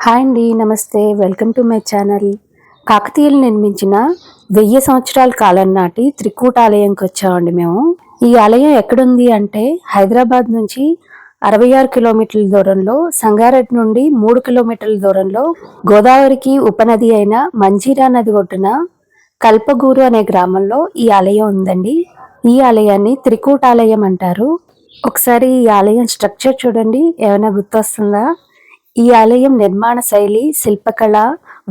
Hi అండి, నమస్తే. Welcome to my channel. కాకతీయులు నిర్మించిన 1000 సంవత్సరాల కాలం నాటి త్రికూటాలయంకి వచ్చామండి మేము. ఈ ఆలయం ఎక్కడుంది అంటే హైదరాబాద్ నుంచి 66 కిలోమీటర్ల దూరంలో, సంగారెడ్డి నుండి 3 కిలోమీటర్ల దూరంలో, గోదావరికి ఉపనది అయిన మంజీరా నది ఒడ్డున kalpagoor అనే గ్రామంలో ఈ ఆలయం ఉందండి. ఈ ఆలయాన్ని త్రికూటాలయం అంటారు. ఒకసారి ఈ ఆలయం స్ట్రక్చర్ చూడండి, ఏమైనా గుర్తొస్తుందా? ఈ ఆలయం నిర్మాణ శైలి, శిల్పకళ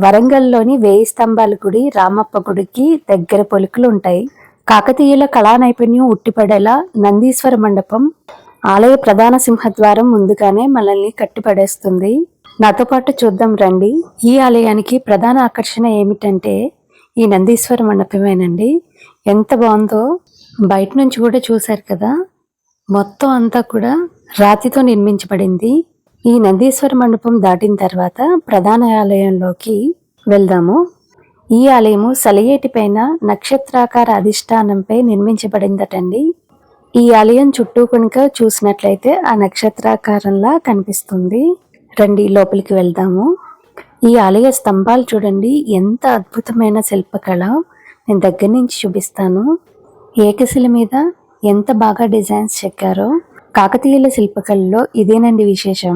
వరంగల్లోని 1000 స్తంభాల గుడి రామప్ప గుడికి దగ్గర పొలికలు ఉంటాయి. కాకతీయుల కళా నైపుణ్యం ఉట్టిపడేలా నందీశ్వర మండపం ఆలయ ప్రధాన సింహద్వారం ముందుగానే మనల్ని కట్టిపడేస్తుంది. నాతో పాటు చూద్దాం రండి. ఈ ఆలయానికి ప్రధాన ఆకర్షణ ఏమిటంటే ఈ నందీశ్వర మండపమేనండి. ఎంత బాగుందో! బయట నుంచి కూడా చూశారు కదా, మొత్తం అంతా కూడా రాతితో నిర్మించబడింది. ఈ నందీశ్వర మండపం దాటిన తర్వాత ప్రధాన ఆలయంలోకి వెళ్దాము. ఈ ఆలయము సలయేటి పైన నక్షత్రాకార అధిష్టానంపై నిర్మించబడిందటండి. ఈ ఆలయం చుట్టూ కనుక చూసినట్లయితే ఆ నక్షత్రాకారంలా కనిపిస్తుంది. రండి లోపలికి వెళ్దాము. ఈ ఆలయ స్తంభాలు చూడండి, ఎంత అద్భుతమైన శిల్పకళ. నేను దగ్గర నుంచి చూపిస్తాను. ఏకశిల మీద ఎంత బాగా డిజైన్స్ చెక్కారో. కాకతీయుల శిల్పకళలో ఇదేనండి విశేషం.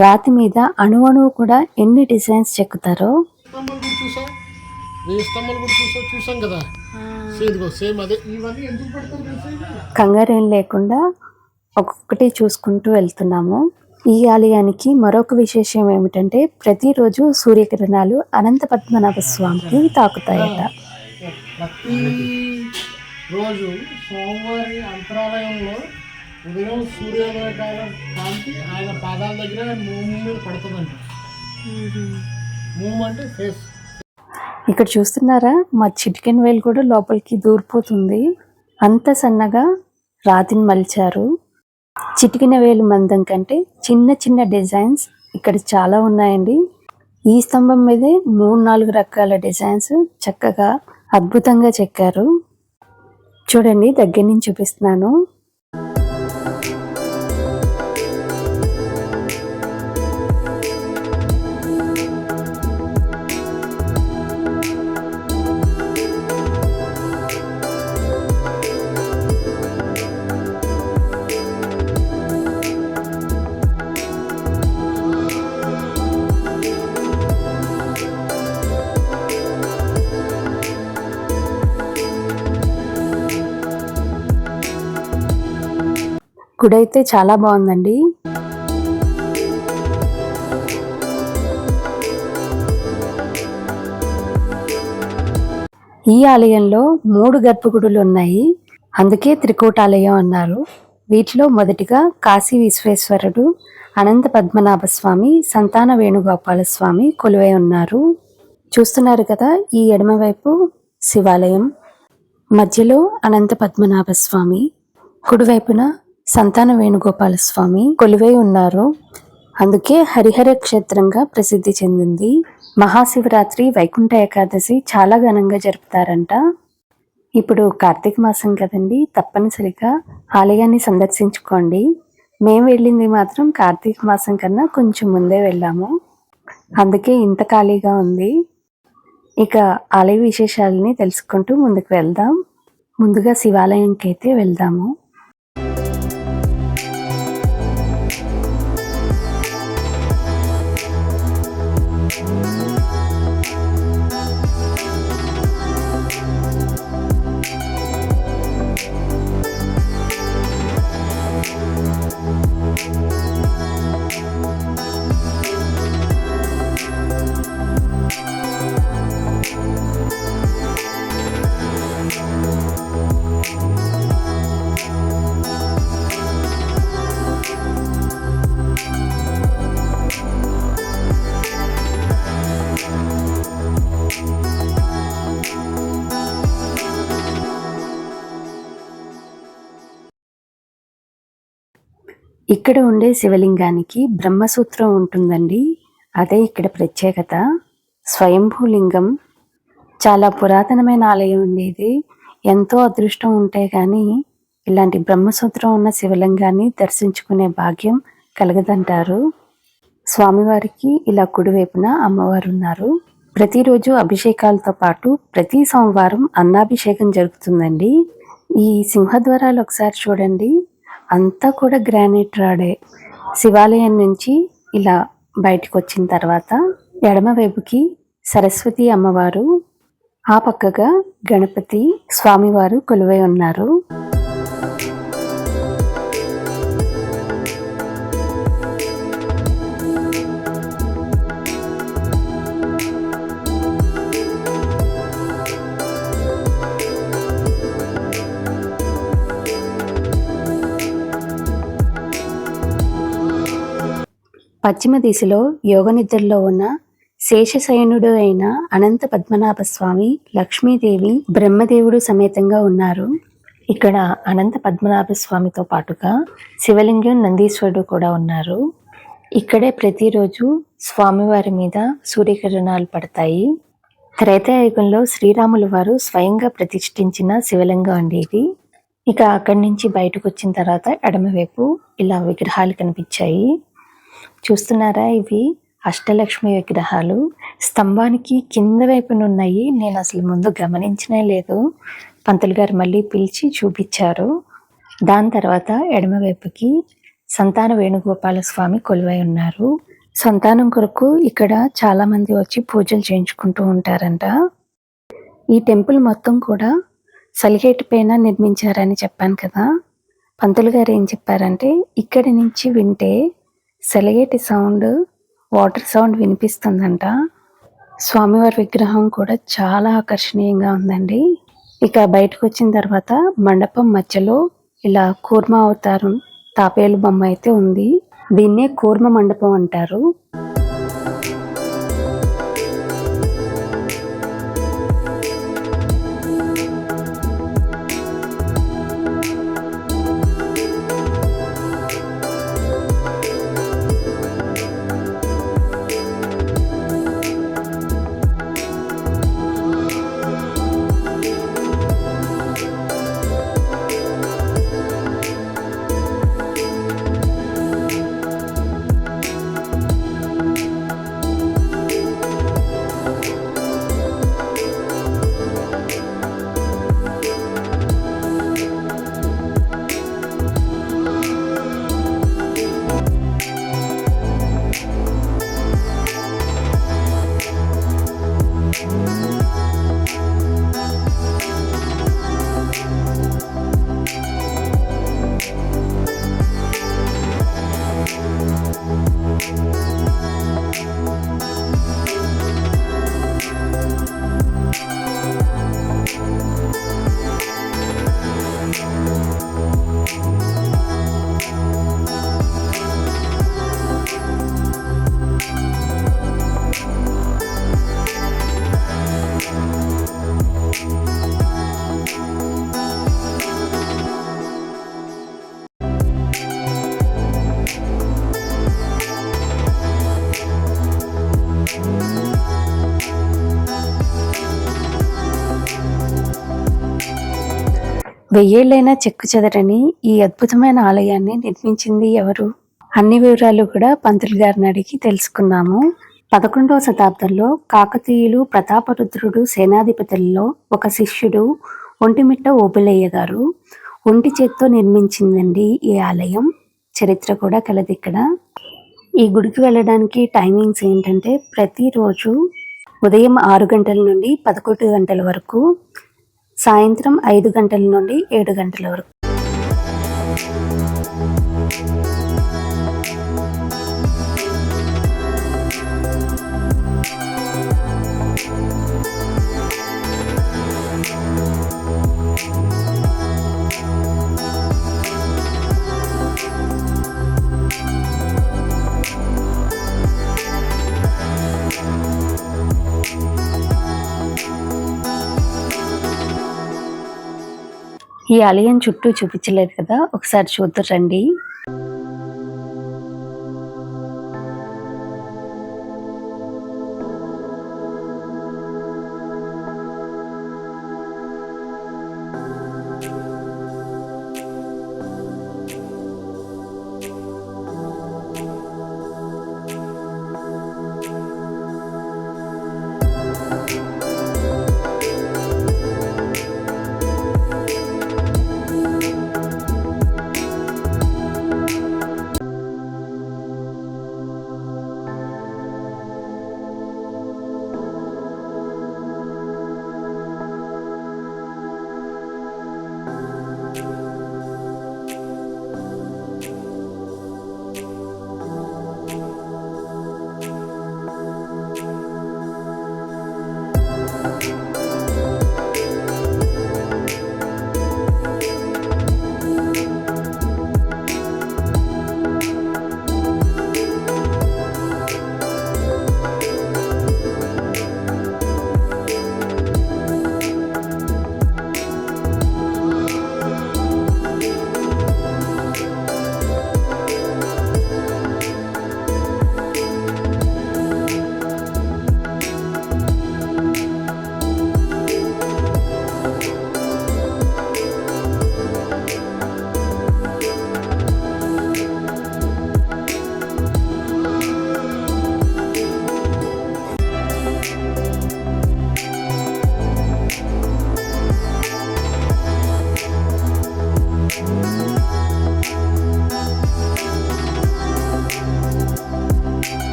రాతి మీద అణువణువు కూడా ఎన్ని డిజైన్స్ చెక్కుతారో. కంగారేం లేకుండా ఒక్కొక్కటి చూసుకుంటూ వెళ్తున్నాము. ఈ ఆలయానికి మరొక విశేషం ఏమిటంటే ప్రతిరోజు సూర్యకిరణాలు అనంత పద్మనాభస్వామికి తాకుతాయట. రోజు సోమవారి అంతరాలయంలో ఉదయం సూర్యోదయ కాంతి ఆయన పాదాల దగ్గర మూవ్ పడుతుందంట. మూవ్ అంటే ఫేస్. ఇక్కడ చూస్తున్నారా, మా చిటికెన్ వేలు కూడా లోపలికి దూరిపోతుంది. అంత సన్నగా రాతిని మలిచారు. చిటికెన వేలు మందం కంటే చిన్న చిన్న డిజైన్స్ ఇక్కడ చాలా ఉన్నాయండి. ఈ స్తంభం మీదే 3-4 రకాల డిజైన్స్ చక్కగా అద్భుతంగా చెక్కారు. చూడండి, దగ్గర నుంచి చూపిస్తున్నాను. గుడి అయితే చాలా బాగుందండి. ఈ ఆలయంలో 3 గర్భగుడులు ఉన్నాయి, అందుకే త్రికూటాలయం అన్నారు. వీటిలో మొదటిగా కాశీ విశ్వేశ్వరుడు, అనంత పద్మనాభస్వామి, సంతానవేనుగోపాలస్వామి కొలువై ఉన్నారు. చూస్తున్నారు కదా, ఈ ఎడమవైపు శివాలయం, మధ్యలో అనంత పద్మనాభస్వామి, కుడివైపున సంతానవేనుగోపాలస్వామి కొలువై ఉన్నారు. అందుకే హరిహర క్షేత్రంగా ప్రసిద్ధి చెందింది. మహాశివరాత్రి, వైకుంఠ ఏకాదశి చాలా ఘనంగా జరుపుతారంట. ఇప్పుడు కార్తీక మాసం కదండి, తప్పనిసరిగా ఆలయాన్ని సందర్శించుకోండి. మేము వెళ్ళింది మాత్రం కార్తీక మాసం కన్నా కొంచెం ముందే వెళ్ళాము, అందుకే ఇంత ఖాళీగా ఉంది. ఇక ఆలయ విశేషాలని తెలుసుకుంటూ ముందుకు వెళ్దాం. ముందుగా శివాలయంకి అయితే వెళ్దాము. ఇక్కడ ఉండే శివలింగానికి బ్రహ్మసూత్రం ఉంటుందండి, అదే ఇక్కడ ప్రత్యేకత. స్వయంభూలింగం, చాలా పురాతనమైన ఆలయం ఉండేది. ఎంతో అదృష్టం ఉంటే కానీ ఇలాంటి బ్రహ్మసూత్రం ఉన్న శివలింగాన్ని దర్శించుకునే భాగ్యం కలగదంటారు. స్వామివారికి ఇలా కుడివైపున అమ్మవారు ఉన్నారు. ప్రతిరోజు అభిషేకాలతో పాటు ప్రతి సోమవారం అన్నాభిషేకం జరుగుతుందండి. ఈ సింహద్వారాలు ఒకసారి చూడండి, అంతా కూడా గ్రానైట్ రాడే. శివాలయం నుంచి ఇలా బయటకు వచ్చిన తర్వాత ఎడమవైపుకి సరస్వతి అమ్మవారు, ఆ పక్కగా గణపతి స్వామివారు కొలువై ఉన్నారు. పశ్చిమ దిశలో యోగనిద్రలో ఉన్న శేషశయనుడు అయిన అనంత పద్మనాభస్వామి, లక్ష్మీదేవి, బ్రహ్మదేవుడు సమేతంగా ఉన్నారు. ఇక్కడ అనంత పద్మనాభస్వామితో పాటుగా శివలింగం, నందీశ్వరుడు కూడా ఉన్నారు. ఇక్కడే ప్రతిరోజు స్వామివారి మీద సూర్యకిరణాలు పడతాయి. త్రేతాయుగంలో శ్రీరాములు వారు స్వయంగా ప్రతిష్ఠించిన శివలింగం అండి ఇది. ఇక అక్కడి నుంచి బయటకు వచ్చిన తర్వాత ఎడమవైపు ఇలా విగ్రహాలు కనిపించాయి. చూస్తున్నారా, ఇవి అష్టలక్ష్మి విగ్రహాలు. స్తంభానికి కింద వైపున ఉన్నాయి. నేను అసలు ముందు గమనించనే లేదు. పంతులు గారు మళ్ళీ పిలిచి చూపించారు. దాని తర్వాత ఎడమవైపుకి సంతానవేనుగోపాలస్వామి కొలువై ఉన్నారు. సంతానం కొరకు ఇక్కడ చాలా మంది వచ్చి పూజలు చేయించుకుంటూ ఉంటారంట. ఈ టెంపుల్ మొత్తం కూడా సలిగేటి పైన నిర్మించారని చెప్పాను కదా. పంతులు గారు ఏం చెప్పారంటే, ఇక్కడి నుంచి వింటే సెలయేటి సౌండ్, వాటర్ సౌండ్ వినిపిస్తుందంట. స్వామివారి విగ్రహం కూడా చాలా ఆకర్షణీయంగా ఉందండి. ఇక బయటకు వచ్చిన తర్వాత మండపం మధ్యలో ఇలా కూర్మ అవతారం తాపేలు బొమ్మ అయితే ఉంది. దీన్నే కూర్మ మండపం అంటారు. వెయ్యేళ్ళైనా చెక్కు చెదరని ఈ అద్భుతమైన ఆలయాన్ని నిర్మించింది ఎవరు? అన్ని వివరాలు కూడా పంతులు గారిని అడిగి తెలుసుకున్నాము. 11వ శతాబ్దంలో కాకతీయులు ప్రతాపరుద్రుడు సేనాధిపతుల్లో ఒక శిష్యుడు ఒంటిమిట్ట ఓబులయ్య గారు ఒంటి చేత్తో నిర్మించిందండి ఈ ఆలయం. చరిత్ర కూడా కలది ఇక్కడ. ఈ గుడికి వెళ్ళడానికి టైమింగ్స్ ఏంటంటే, ప్రతిరోజు ఉదయం 6 గంటల నుండి 11 గంటల వరకు, సాయంత్రం 5 గంటల నుండి 7 గంటల వరకు. ఈ ఆలయం చుట్టూ చూపించలేదు కదా, ఒకసారి చూద్దాం రండి.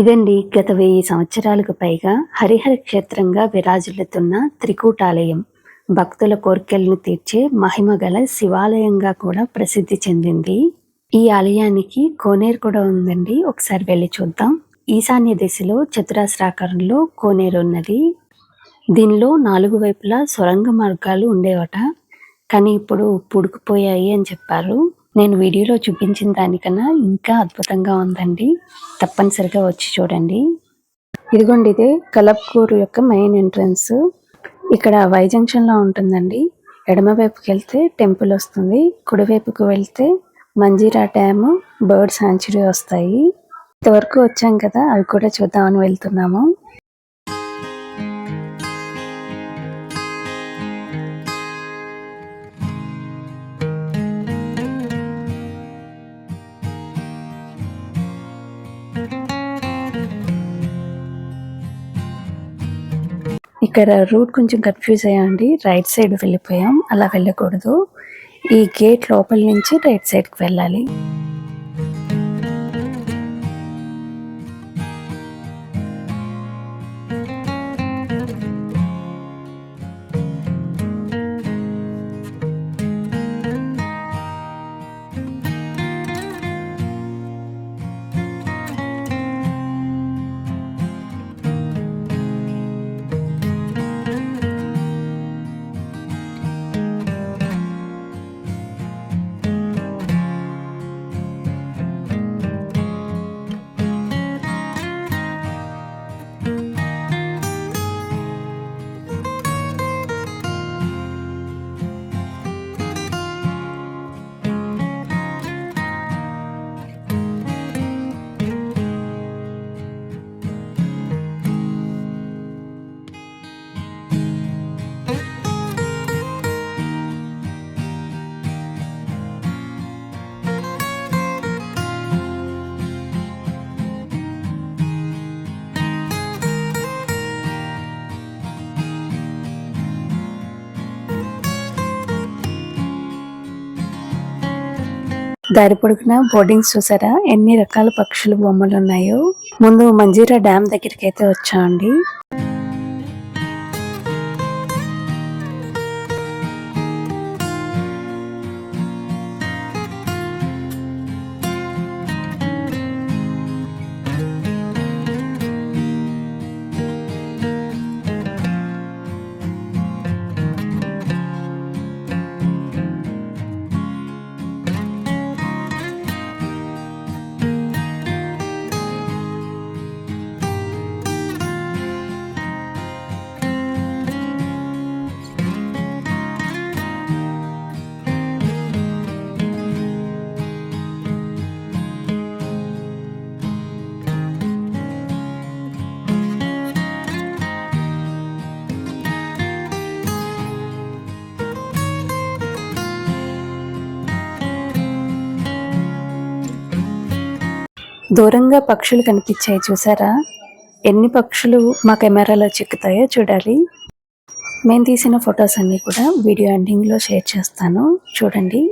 ఇదండి గత 1000 సంవత్సరాలకు పైగా హరిహర క్షేత్రంగా విరాజిల్లుతున్న త్రికూటాలయం. భక్తుల కోర్కెలను తీర్చే మహిమ గల శివాలయంగా కూడా ప్రసిద్ధి చెందింది. ఈ ఆలయానికి కోనేరు కూడా ఉందండి. ఒకసారి వెళ్ళి చూద్దాం. ఈశాన్య దిశలో చతురాస్రాకారంలో కోనేరు ఉన్నది. దీనిలో 4 వైపులా సొరంగ మార్గాలు ఉండేవట. కానీ ఇప్పుడు పుడుకుపోయాయి అని చెప్పారు. నేను వీడియోలో చూపించిన దానికన్నా ఇంకా అద్భుతంగా ఉందండి. తప్పనిసరిగా వచ్చి చూడండి. ఇదిగోండి, ఇదే kalpguru యొక్క మెయిన్ ఎంట్రన్స్. ఇక్కడ వై జంక్షన్లో ఉంటుందండి. ఎడమవైపుకి వెళ్తే టెంపుల్ వస్తుంది, కుడివైపుకు వెళ్తే మంజీరా డ్యామ్, బర్డ్ సాంచురీ వస్తాయి. ఇంతవరకు వచ్చాం కదా, అవి కూడా చూద్దామని వెళ్తున్నాము. ఇక్కడ రూట్ కొంచెం కన్ఫ్యూజ్ అయ్యాండి. రైట్ సైడ్ వెళ్ళిపోయాం. అలా వెళ్ళకూడదు. ఈ గేట్ లోపల నుంచి రైట్ సైడ్కి వెళ్ళాలి. దారి పొడుగున బోర్డింగ్స్ చూసారా, ఎన్ని రకాల పక్షుల బొమ్మలు ఉన్నాయో. ముందు మంజీరా డ్యామ్ దగ్గరికి అయితే వచ్చామండి. దూరంగా పక్షులు కనిపించాయి చూసారా? ఎన్ని పక్షులు మా కెమెరాలో చిక్కుతాయో చూడాలి. మేము తీసిన ఫొటోస్ అన్నీ కూడా వీడియో ఎండింగ్లో షేర్ చేస్తాను, చూడండి.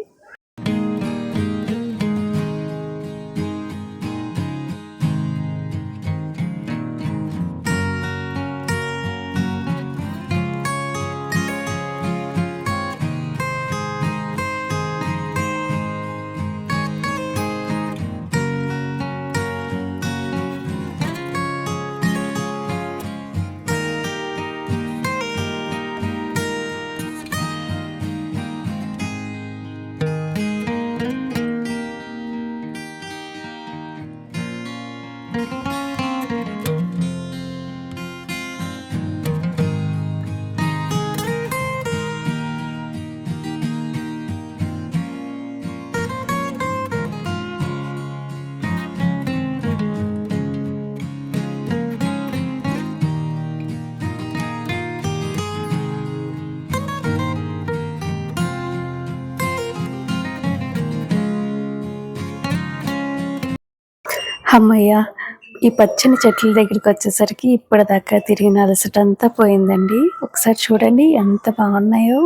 అమ్మయ్య, ఈ పచ్చని చెట్ల దగ్గరికి వచ్చేసరికి ఇప్పటిదాకా తిరిగిన అలసటంతా పోయిందండి. ఒకసారి చూడండి ఎంత బాగున్నాయో.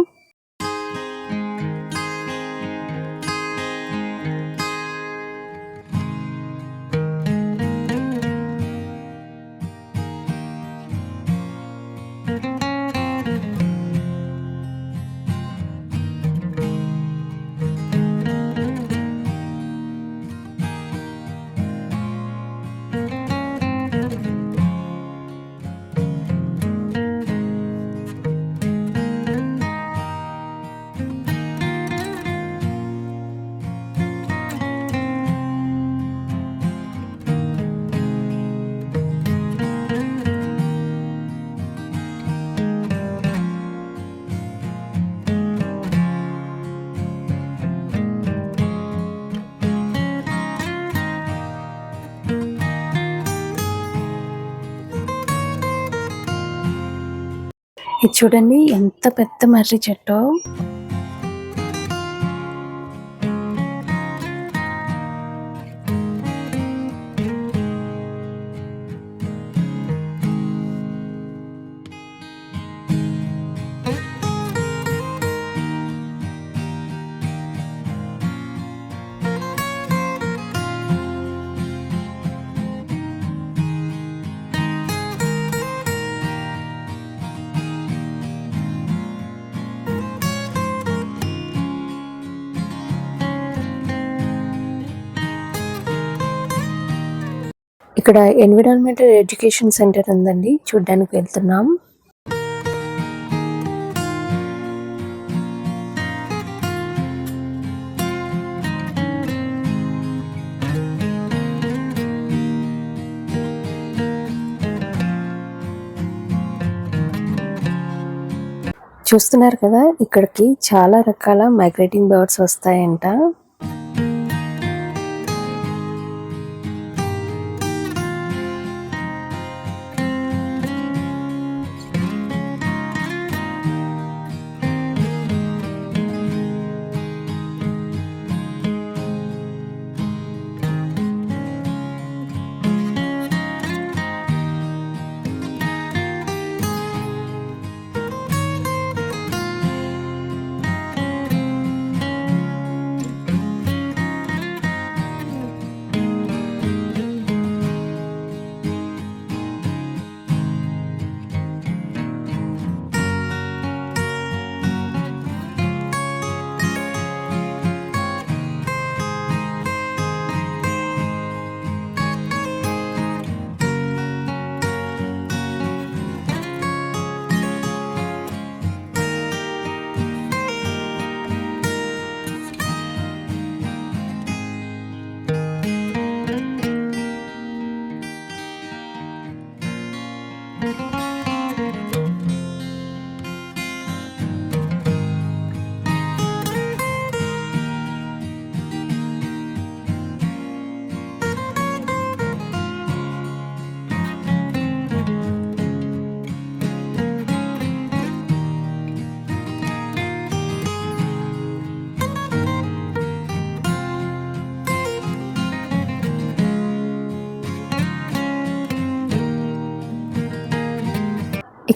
ఇది చూడండి ఎంత పెద్ద మర్రి చెట్టో. ఇక్కడ ఎన్విరాన్మెంటల్ ఎడ్యుకేషన్ సెంటర్ ఉందండి, చూడ్డానికి వెళ్తున్నాం. చూస్తున్నారు కదా, ఇక్కడికి చాలా రకాల మైగ్రేటింగ్ బర్డ్స్ వస్తాయంట.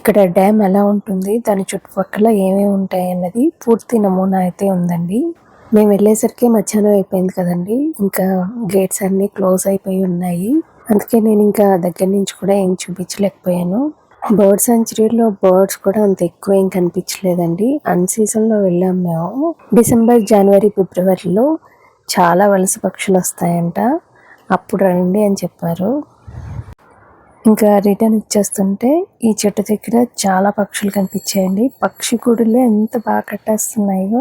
ఇక్కడ డ్యామ్ ఎలా ఉంటుంది, దాని చుట్టుపక్కల ఏమేమి ఉంటాయి అన్నది పూర్తి నమూనా అయితే ఉందండి. మేము వెళ్ళేసరికి మధ్యాహ్నం అయిపోయింది కదండి, ఇంకా గేట్స్ అన్నీ క్లోజ్ అయిపోయి ఉన్నాయి. అందుకే నేను ఇంకా దగ్గర నుంచి కూడా ఏం చూపించలేకపోయాను. బర్డ్ సెంచరీలో బర్డ్స్ కూడా అంత ఎక్కువ ఏం కనిపించలేదండి. అన్ సీజన్లో వెళ్ళాం మేము. డిసెంబర్, జనవరి, ఫిబ్రవరిలో చాలా వలస పక్షులు వస్తాయంట, అప్పుడు రండి అని చెప్పారు. ఇంకా రిటర్న్ ఇచ్చేస్తుంటే ఈ చెట్టు దగ్గర చాలా పక్షులు కనిపించాయండి. పక్షి గూడులే ఎంత బాగా కట్టేస్తున్నాయో.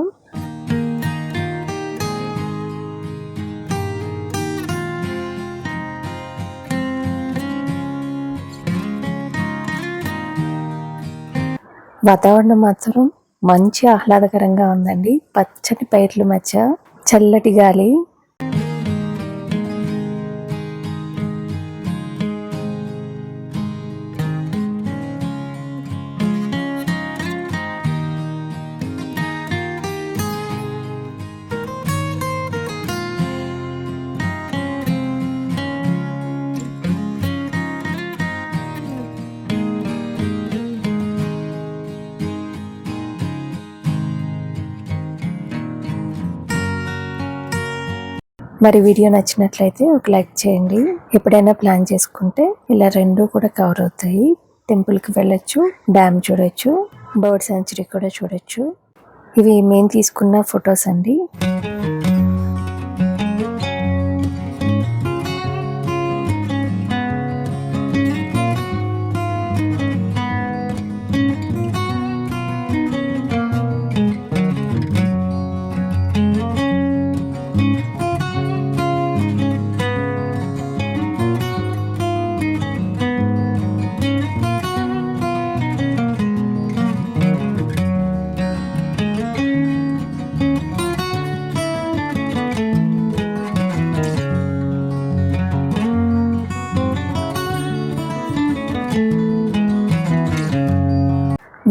వాతావరణం మాత్రం మంచి ఆహ్లాదకరంగా ఉందండి. పచ్చటి పైర్ల మధ్య చల్లటి గాలి. మరి వీడియో నచ్చినట్లయితే ఒక లైక్ చేయండి. ఎప్పుడైనా ప్లాన్ చేసుకుంటే ఇలా రెండు కూడా కవర్ అవుతాయి. టెంపుల్కి వెళ్ళొచ్చు, డ్యామ్ చూడొచ్చు, బర్డ్ సెంచరీ కూడా చూడొచ్చు. ఇవి మేము తీసుకున్న ఫొటోస్ అండి.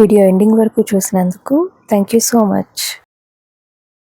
వీడియో ఎండింగ్ వరకు చూసినందుకు థ్యాంక్ యూ సో మచ్.